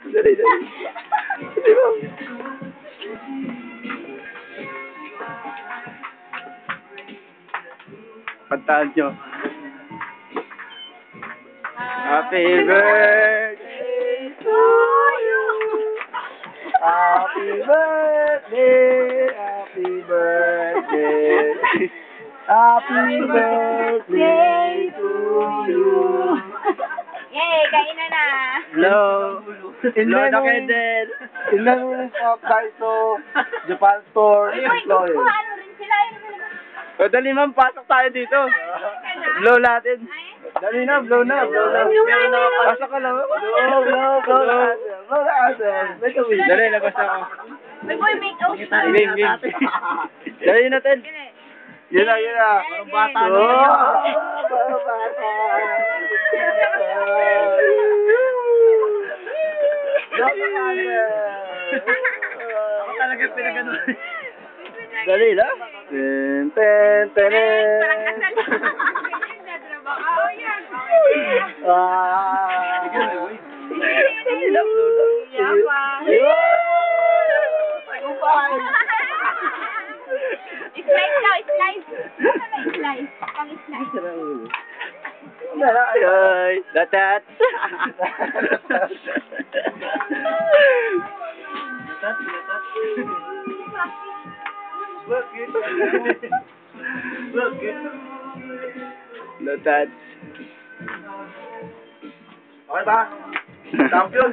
Dali, dali. Dali, ma'am. Kantaan nyo. Happy birthday to you. Happy birthday. Happy birthday. Happy birthday to you. Yay, kainan na. Hello. Hello, Nakendel. In memory of Daiso, Japan Store employee. Ano rin sila? O, dali ma'am, pasok tayo dito. Blow natin. Dali na, blow na, blow na. Pasok ka lang. Blow, blow, blow na. Blow na, sir. Dali, labas na ako. May boy, make out. Game, game. Dali natin. Yun na, yun na. Parang bata na yun. Parang bata. Ako talaga pinagano. Dali lang. Ten, ten, ten. Parang kasal. Nagtrabaho yan. Dali lang, blow lang. Tagumpay. Slice daw, slice. Slice. Pang-slice. Ay, datat. Datat. Okay ba? Champion!